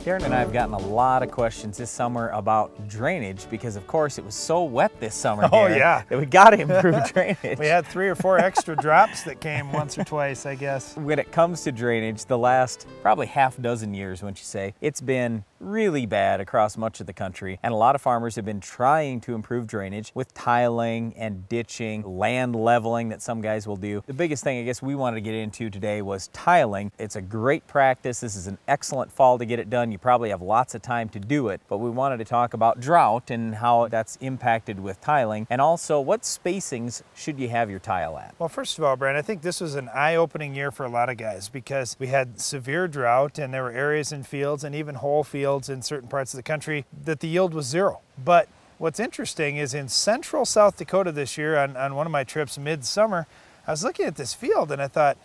Darren and I have gotten a lot of questions this summer about drainage because, of course, it was so wet this summer. Oh, yeah. That we got to improve drainage. We had 3 or 4 extra drops that came once or twice, I guess. When it comes to drainage, the last probably half dozen years, wouldn't you say, it's been really bad across much of the country, and a lot of farmers have been trying to improve drainage with tiling and ditching, land leveling that some guys will do. The biggest thing I guess we wanted to get into today was tiling. It's a great practice. This is an excellent fall to get it done. You probably have lots of time to do it, but we wanted to talk about drought and how that's impacted with tiling, and also what spacings should you have your tile at? Well, first of all, Brian, I think this was an eye-opening year for a lot of guys because we had severe drought and there were areas in fields and even whole fields in certain parts of the country that the yield was 0. But what's interesting is in central South Dakota this year on one of my trips mid-summer, I was looking at this field and I thought,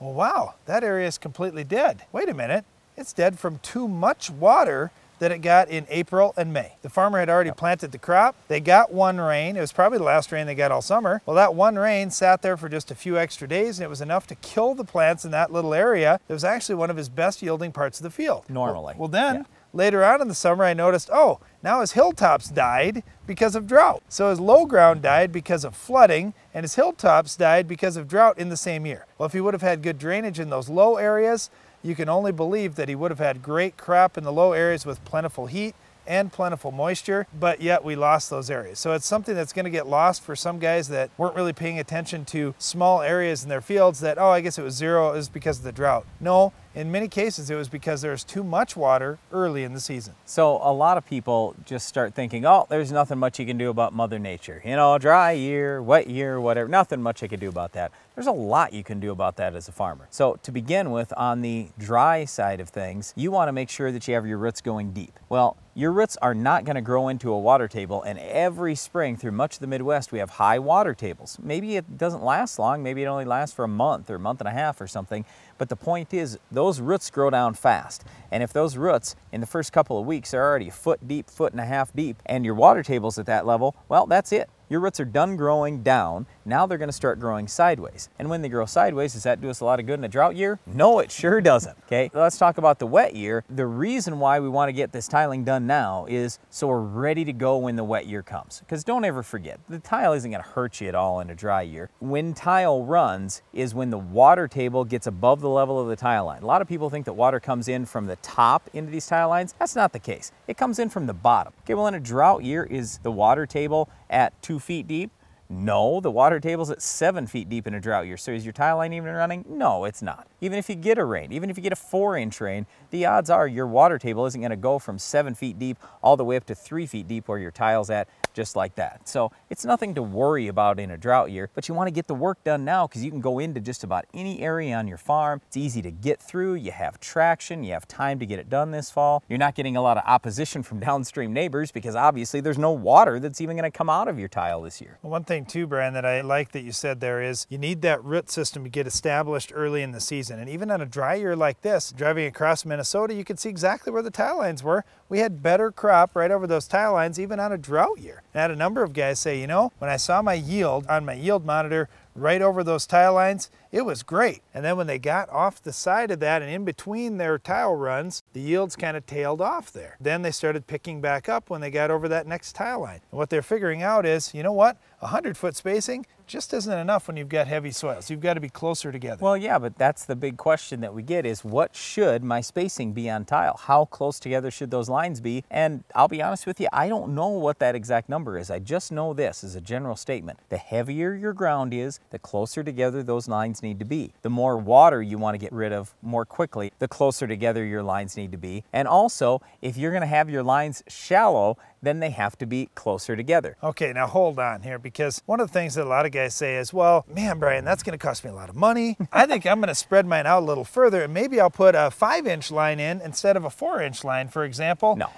well, wow, that area is completely dead. Wait a minute, it's dead from too much water that it got in April and May. The farmer had already planted the crop. They got 1 rain. It was probably the last rain they got all summer. Well, that 1 rain sat there for just a few extra days and it was enough to kill the plants in that little area. It was actually one of his best yielding parts of the field. Normally. Well then, later on in the summer, I noticed, oh, now his hilltops died because of drought. So his low ground died because of flooding, and his hilltops died because of drought in the same year. Well, if he would have had good drainage in those low areas, you can only believe that he would have had great crop in the low areas with plentiful heat and plentiful moisture, but yet we lost those areas. So it's something that's going to get lost for some guys that weren't really paying attention to small areas in their fields that, oh, I guess it was 0, it was because of the drought. No, in many cases it was because there was too much water early in the season. So a lot of people just start thinking, oh, there's nothing much you can do about Mother Nature. You know, dry year, wet year, whatever, nothing much I can do about that. There's a lot you can do about that as a farmer. So to begin with, on the dry side of things, you want to make sure that you have your roots going deep. Well, your roots are not going to grow into a water table, and every spring through much of the Midwest we have high water tables. Maybe it doesn't last long, maybe it only lasts for a month or a month and a half or something, but the point is those roots grow down fast. And if those roots in the first couple of weeks are already a foot deep, 1.5 feet deep, and your water table's at that level, well, that's it. Your roots are done growing down. Now they're going to start growing sideways. And when they grow sideways, does that do us a lot of good in a drought year? No, it sure doesn't. Okay, let's talk about the wet year. The reason why we want to get this tiling done now is so we're ready to go when the wet year comes. Because don't ever forget, the tile isn't going to hurt you at all in a dry year. When tile runs is when the water table gets above the level of the tile line. A lot of people think that water comes in from the top into these tile lines. That's not the case. It comes in from the bottom. Okay, well in a drought year, is the water table at 2 feet deep? No, the water table's at 7 feet deep in a drought year. So is your tile line even running? No, it's not. Even if you get a rain, even if you get a 4-inch rain, the odds are your water table isn't going to go from 7 feet deep all the way up to 3 feet deep where your tile's at, just like that. So it's nothing to worry about in a drought year, but you want to get the work done now because you can go into just about any area on your farm. It's easy to get through. You have traction. You have time to get it done this fall. You're not getting a lot of opposition from downstream neighbors because obviously there's no water that's even going to come out of your tile this year. Well, one thing too, Brian, that I like that you said there is you need that root system to get established early in the season. And even on a dry year like this, driving across Minnesota, you could see exactly where the tile lines were. We had better crop right over those tile lines even on a drought year. And I had a number of guys say, you know, when I saw my yield on my yield monitor right over those tile lines, it was great. And then when they got off the side of that and in between their tile runs, the yields kind of tailed off there. Then they started picking back up when they got over that next tile line. And what they're figuring out is, you know what? 100-foot spacing just isn't enough when you've got heavy soils. You've got to be closer together. Well, yeah, but that's the big question that we get is what should my spacing be on tile? How close together should those lines be? And I'll be honest with you, I don't know what that exact number is. I just know this as a general statement. The heavier your ground is, the closer together those lines need to be. The more water you want to get rid of more quickly, the closer together your lines need to be. And also, if you're going to have your lines shallow, then they have to be closer together. Okay, now hold on here, because one of the things that a lot of guys say is, well, man, Brian, that's going to cost me a lot of money. I think I'm going to spread mine out a little further, and maybe I'll put a 5-inch line in instead of a 4-inch line, for example. No.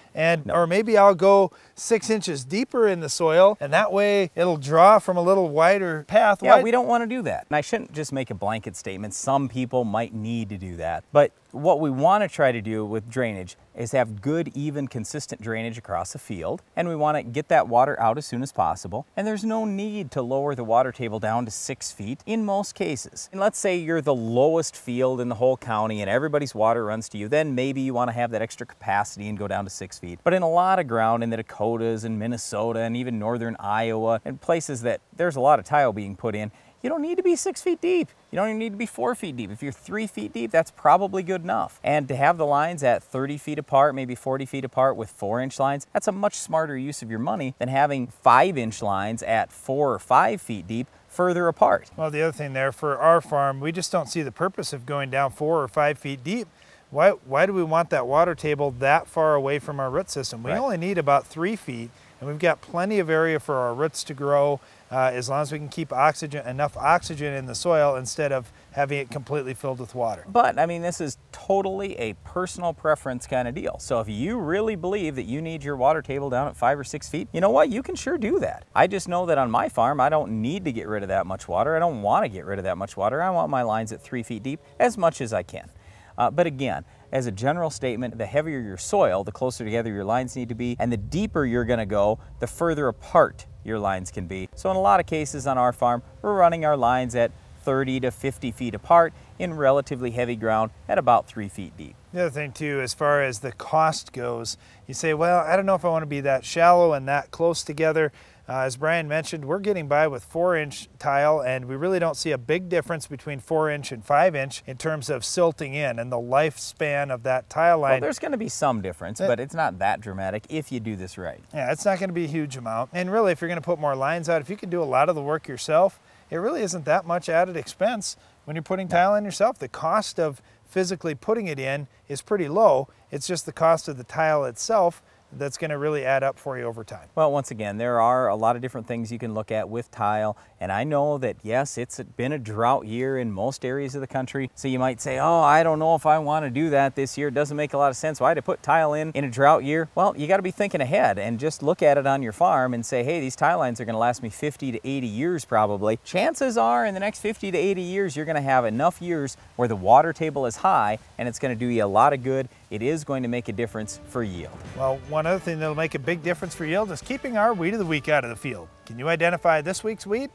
Or maybe I'll go 6 inches deeper in the soil, and that way it'll draw from a little wider path. Yeah, we don't want to do that. And I shouldn't just make make a blanket statement. Some people might need to do that. But what we want to try to do with drainage is have good, even, consistent drainage across the field. And we want to get that water out as soon as possible. And there's no need to lower the water table down to 6 feet in most cases. And let's say you're the lowest field in the whole county and everybody's water runs to you, then maybe you want to have that extra capacity and go down to 6 feet. But in a lot of ground in the Dakotas and Minnesota and even northern Iowa and places that there's a lot of tile being put in, you don't need to be 6 feet deep. You don't even need to be 4 feet deep. If you're 3 feet deep, that's probably good enough. And to have the lines at 30 feet apart, maybe 40 feet apart with 4-inch lines, that's a much smarter use of your money than having 5-inch lines at 4 or 5 feet deep further apart. Well, the other thing there, for our farm, we just don't see the purpose of going down 4 or 5 feet deep. Why do we want that water table that far away from our root system? We only need about 3 feet, and we've got plenty of area for our roots to grow, as long as we can keep enough oxygen in the soil instead of having it completely filled with water. But I mean, this is totally a personal preference kind of deal. So if you really believe that you need your water table down at 5 or 6 feet, you know what? You can sure do that. I just know that on my farm, I don't need to get rid of that much water. I don't want to get rid of that much water. I want my lines at 3 feet deep as much as I can. But again, as a general statement, the heavier your soil, the closer together your lines need to be, and the deeper you're going to go, the further apart your lines can be. So in a lot of cases on our farm, we're running our lines at 30 to 50 feet apart in relatively heavy ground at about 3 feet deep. The other thing too, as far as the cost goes, you say, well, I don't know if I want to be that shallow and that close together. As Brian mentioned, we're getting by with 4-inch tile, and we really don't see a big difference between 4-inch and 5-inch in terms of silting in and the lifespan of that tile line. Well, there's going to be some difference, but it's not that dramatic if you do this right. Yeah, it's not going to be a huge amount. And really, if you're going to put more lines out, if you can do a lot of the work yourself, it really isn't that much added expense when you're putting tile in yourself. The cost of physically putting it in is pretty low. It's just the cost of the tile itself that's going to really add up for you over time. Well, once again, there are a lot of different things you can look at with tile, and I know that yes, it's been a drought year in most areas of the country, so you might say, oh, I don't know if I want to do that this year. It doesn't make a lot of sense. Why to put tile in a drought year? Well, you got to be thinking ahead and just look at it on your farm and say, hey, these tile lines are going to last me 50 to 80 years probably. Chances are in the next 50 to 80 years, you're going to have enough years where the water table is high, and it's going to do you a lot of good. It is going to make a difference for yield. Well, one other thing that'll make a big difference for yield is keeping our weed of the week out of the field. Can you identify this week's weed?